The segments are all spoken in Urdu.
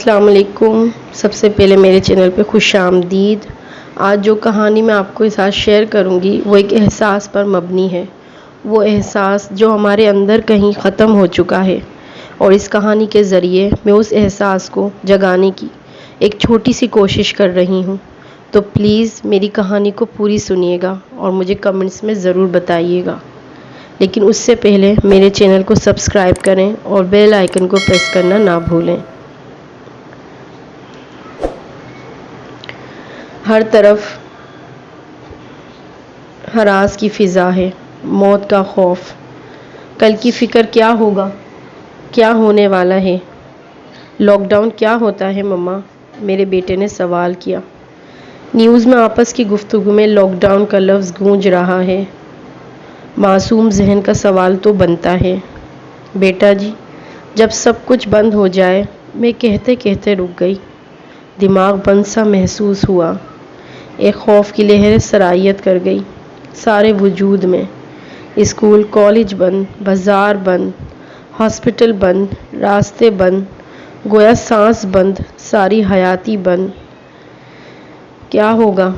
السلام علیکم۔ سب سے پہلے میرے چینل پہ خوش آمدید۔ آج جو کہانی میں آپ کو ساتھ شیئر کروں گی وہ ایک احساس پر مبنی ہے، وہ احساس جو ہمارے اندر کہیں ختم ہو چکا ہے، اور اس کہانی کے ذریعے میں اس احساس کو جگانے کی ایک چھوٹی سی کوشش کر رہی ہوں۔ تو پلیز میری کہانی کو پوری سنیے گا اور مجھے کمنٹس میں ضرور بتائیے گا، لیکن اس سے پہلے میرے چینل کو سبسکرائب کریں اور بیل آئیکن کو پریس کرنا نہ بھولیں۔ ہر طرف ہراس کی فضا ہے، موت کا خوف، کل کی فکر، کیا ہوگا، کیا ہونے والا ہے۔ لاک ڈاؤن کیا ہوتا ہے مما؟ میرے بیٹے نے سوال کیا۔ نیوز میں آپس کی گفتگو میں لاک ڈاؤن کا لفظ گونج رہا ہے۔ معصوم ذہن کا سوال تو بنتا ہے، بیٹا جی جب سب کچھ بند ہو جائے؟ میں کہتے کہتے رک گئی۔ دماغ بند سا محسوس ہوا، ایک خوف کی لہر سرایت کر گئی سارے وجود میں۔ اسکول کالج بند، بازار بند، ہاسپٹل بند، راستے بند، گویا سانس بند، ساری حیاتی بند۔ کیا ہوگا؟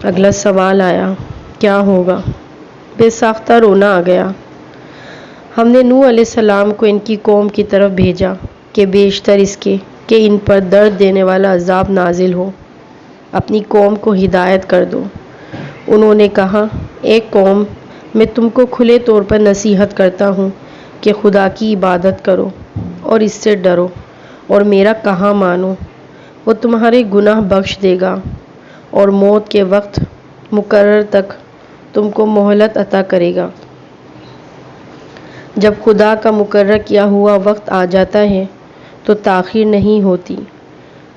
اگلا سوال آیا، کیا ہوگا؟ بے ساختہ رونا آ گیا۔ ہم نے نوح علیہ السلام کو ان کی قوم کی طرف بھیجا کہ بیشتر اس کے کہ ان پر درد دینے والا عذاب نازل ہو، اپنی قوم کو ہدایت کر دو۔ انہوں نے کہا، اے قوم، میں تم کو کھلے طور پر نصیحت کرتا ہوں کہ خدا کی عبادت کرو اور اس سے ڈرو اور میرا کہا مانو، وہ تمہارے گناہ بخش دے گا اور موت کے وقت مقرر تک تم کو مہلت عطا کرے گا۔ جب خدا کا مقرر کیا ہوا وقت آ جاتا ہے تو تاخیر نہیں ہوتی۔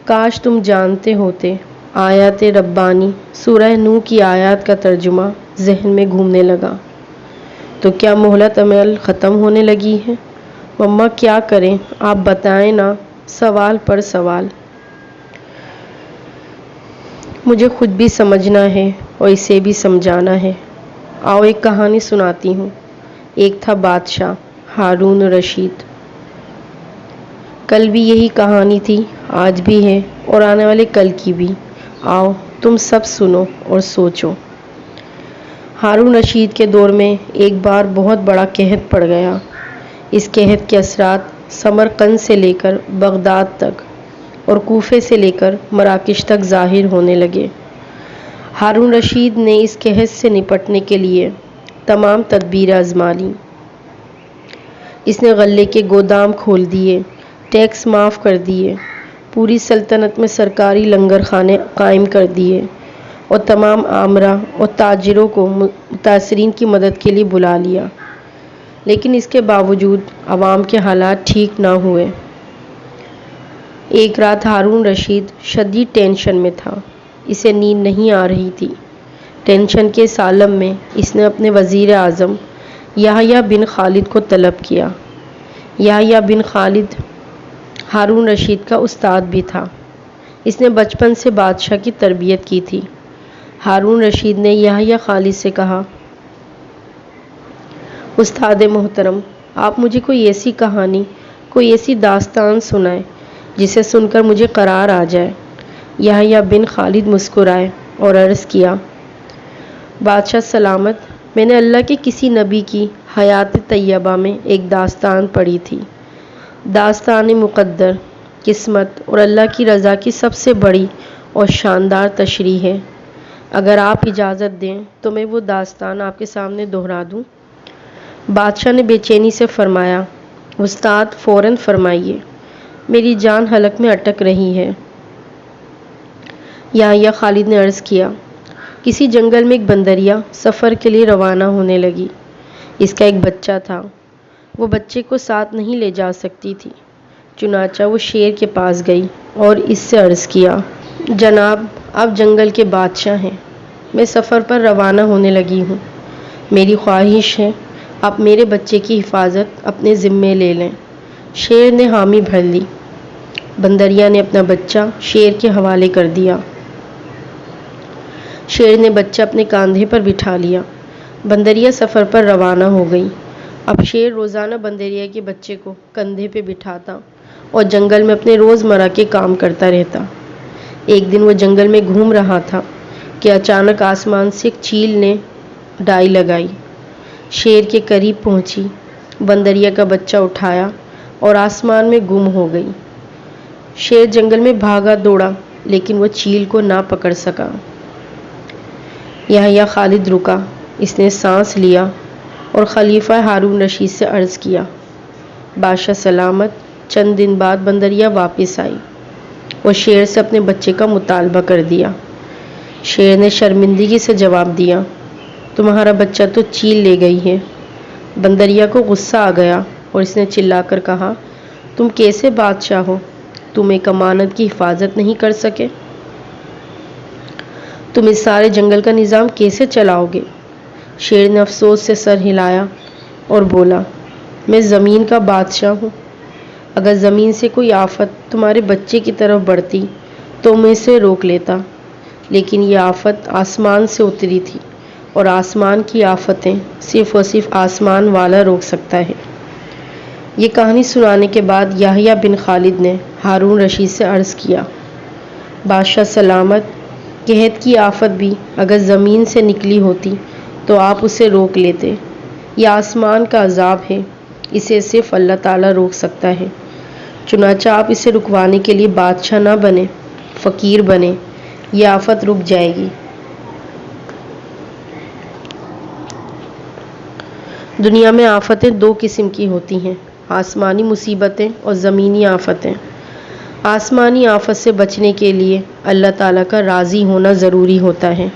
کاش تم جانتے ہوتے۔ آیات ربانی سورہ نوح کی آیات کا ترجمہ ذہن میں گھومنے لگا۔ تو کیا مہلت عمل ختم ہونے لگی ہے؟ مما کیا کریں آپ بتائیں نا، سوال پر سوال۔ مجھے خود بھی سمجھنا ہے اور اسے بھی سمجھانا ہے۔ آؤ ایک کہانی سناتی ہوں۔ ایک تھا بادشاہ، ہارون رشید۔ کل بھی یہی کہانی تھی، آج بھی ہے اور آنے والے کل کی بھی۔ آؤ تم سب سنو اور سوچو۔ ہارون رشید کے دور میں ایک بار بہت بڑا قحط پڑ گیا۔ اس قحط کے اثرات سمرقند سے لے کر بغداد تک اور کوفے سے لے کر مراکش تک ظاہر ہونے لگے۔ ہارون رشید نے اس قحط سے نپٹنے کے لیے تمام تدبیر آزما لیں۔ اس نے غلے کے گودام کھول دیے، ٹیکس معاف کر دیے، پوری سلطنت میں سرکاری لنگر خانے قائم کر دیے اور تمام آمرا اور تاجروں کو متاثرین کی مدد کے لیے بلا لیا، لیکن اس کے باوجود عوام کے حالات ٹھیک نہ ہوئے۔ ایک رات ہارون رشید شدید ٹینشن میں تھا، اسے نیند نہیں آ رہی تھی۔ ٹینشن کے اس عالم میں اس نے اپنے وزیر اعظم یحییٰ بن خالد کو طلب کیا۔ یحییٰ بن خالد ہارون رشید کا استاد بھی تھا، اس نے بچپن سے بادشاہ کی تربیت کی تھی۔ ہارون رشید نے یحییٰ خالد سے کہا، استاد محترم، آپ مجھے کوئی ایسی کہانی، کوئی ایسی داستان سنائیں جسے سن کر مجھے قرار آ جائے۔ یحییٰ بن خالد مسکرائے اور عرض کیا، بادشاہ سلامت، میں نے اللہ کے کسی نبی کی حیات طیبہ میں ایک داستان پڑھی تھی۔ داستان مقدر، قسمت اور اللہ کی رضا کی سب سے بڑی اور شاندار تشریح ہے۔ اگر آپ اجازت دیں تو میں وہ داستان آپ کے سامنے دہرا دوں۔ بادشاہ نے بے چینی سے فرمایا، استاد فوراً فرمائیے، میری جان حلق میں اٹک رہی ہے۔ یحییٰ خالد نے عرض کیا، کسی جنگل میں ایک بندریا سفر کے لیے روانہ ہونے لگی۔ اس کا ایک بچہ تھا، وہ بچے کو ساتھ نہیں لے جا سکتی تھی، چنانچہ وہ شیر کے پاس گئی اور اس سے عرض کیا، جناب آپ جنگل کے بادشاہ ہیں، میں سفر پر روانہ ہونے لگی ہوں، میری خواہش ہے آپ میرے بچے کی حفاظت اپنے ذمے لے لیں۔ شیر نے حامی بھر لی۔ بندریا نے اپنا بچہ شیر کے حوالے کر دیا۔ شیر نے بچہ اپنے کاندھے پر بٹھا لیا۔ بندریا سفر پر روانہ ہو گئی۔ اب شیر روزانہ بندریا کے بچے کو کندھے پہ بٹھاتا اور جنگل میں اپنے روزمرہ کے کام کرتا رہتا۔ ایک دن وہ جنگل میں گھوم رہا تھا کہ اچانک آسمان سے ایک چیل نے ڈائی لگائی، شیر کے قریب پہنچی، بندریا کا بچہ اٹھایا اور آسمان میں گم ہو گئی۔ شیر جنگل میں بھاگا دوڑا لیکن وہ چیل کو نہ پکڑ سکا۔ یحییٰ خالد رکا، اس نے سانس لیا اور خلیفہ ہارون رشید سے عرض کیا، بادشاہ سلامت۔ چند دن بعد بندریا واپس آئی اور شیر سے اپنے بچے کا مطالبہ کر دیا۔ شیر نے شرمندگی سے جواب دیا، تمہارا بچہ تو چیل لے گئی ہے۔ بندریا کو غصہ آ گیا اور اس نے چلا کر کہا، تم کیسے بادشاہ ہو؟ تم ایک امانت کی حفاظت نہیں کر سکے؟ تم اس سارے جنگل کا نظام کیسے چلاؤ گے؟ شیر نے افسوس سے سر ہلایا اور بولا، میں زمین کا بادشاہ ہوں۔ اگر زمین سے کوئی آفت تمہارے بچے کی طرف بڑھتی تو میں اسے روک لیتا، لیکن یہ آفت آسمان سے اتری تھی اور آسمان کی آفتیں صرف اور صرف آسمان والا روک سکتا ہے۔ یہ کہانی سنانے کے بعد یحییٰ بن خالد نے ہارون رشید سے عرض کیا، بادشاہ سلامت، قحط کی آفت بھی اگر زمین سے نکلی ہوتی تو آپ اسے روک لیتے۔ یہ آسمان کا عذاب ہے، اسے صرف اللہ تعالیٰ روک سکتا ہے۔ چنانچہ آپ اسے رکوانے کے لیے بادشاہ نہ بنے، فقیر بنے، یہ آفت رک جائے گی۔ دنیا میں آفتیں دو قسم کی ہوتی ہیں، آسمانی مصیبتیں اور زمینی آفتیں۔ آسمانی آفت سے بچنے کے لیے اللہ تعالیٰ کا راضی ہونا ضروری ہوتا ہے،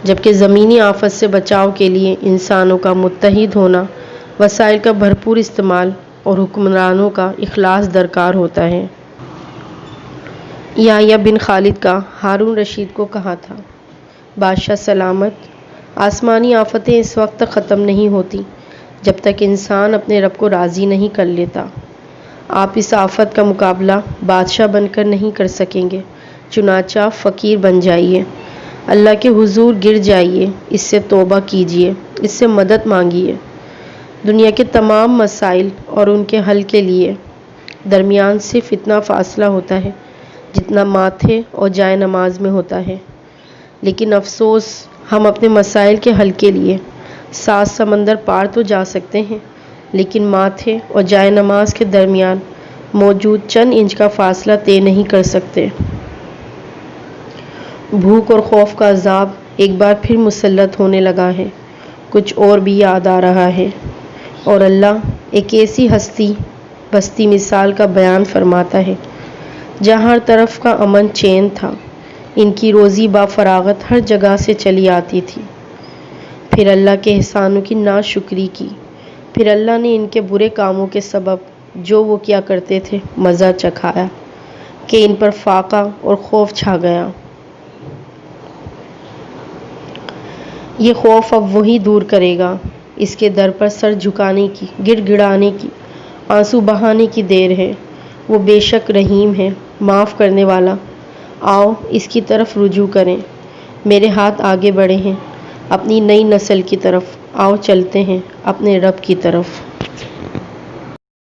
جبکہ زمینی آفت سے بچاؤ کے لیے انسانوں کا متحد ہونا، وسائل کا بھرپور استعمال اور حکمرانوں کا اخلاص درکار ہوتا ہے۔ یحییٰ بن خالد کا ہارون رشید کو کہا تھا، بادشاہ سلامت، آسمانی آفتیں اس وقت تک ختم نہیں ہوتی جب تک انسان اپنے رب کو راضی نہیں کر لیتا۔ آپ اس آفت کا مقابلہ بادشاہ بن کر نہیں کر سکیں گے، چنانچہ آپ فقیر بن جائیے، اللہ کے حضور گر جائیے، اس سے توبہ کیجیے، اس سے مدد مانگیے۔ دنیا کے تمام مسائل اور ان کے حل کے لیے درمیان صرف اتنا فاصلہ ہوتا ہے جتنا ماتھے اور جائے نماز میں ہوتا ہے، لیکن افسوس ہم اپنے مسائل کے حل کے لیے 7 سمندر پار تو جا سکتے ہیں، لیکن ماتھے اور جائے نماز کے درمیان موجود چند انچ کا فاصلہ طے نہیں کر سکتے۔ بھوک اور خوف کا عذاب ایک بار پھر مسلط ہونے لگا ہے، کچھ اور بھی یاد آ رہا ہے، اور اللہ ایک ایسی بستی مثال کا بیان فرماتا ہے جہاں ہر طرف کا امن چین تھا، ان کی روزی با فراغت ہر جگہ سے چلی آتی تھی۔ پھر اللہ کے احسانوں کی ناشکری کی، پھر اللہ نے ان کے برے کاموں کے سبب جو وہ کیا کرتے تھے مزہ چکھایا کہ ان پر فاقہ اور خوف چھا گیا۔ یہ خوف اب وہی دور کرے گا، اس کے در پر سر جھکانے کی، گڑ گڑانے کی، آنسو بہانے کی دیر ہے۔ وہ بے شک رحیم ہے، معاف کرنے والا۔ آؤ اس کی طرف رجوع کریں، میرے ہاتھ آگے بڑھے ہیں اپنی نئی نسل کی طرف، آؤ چلتے ہیں اپنے رب کی طرف۔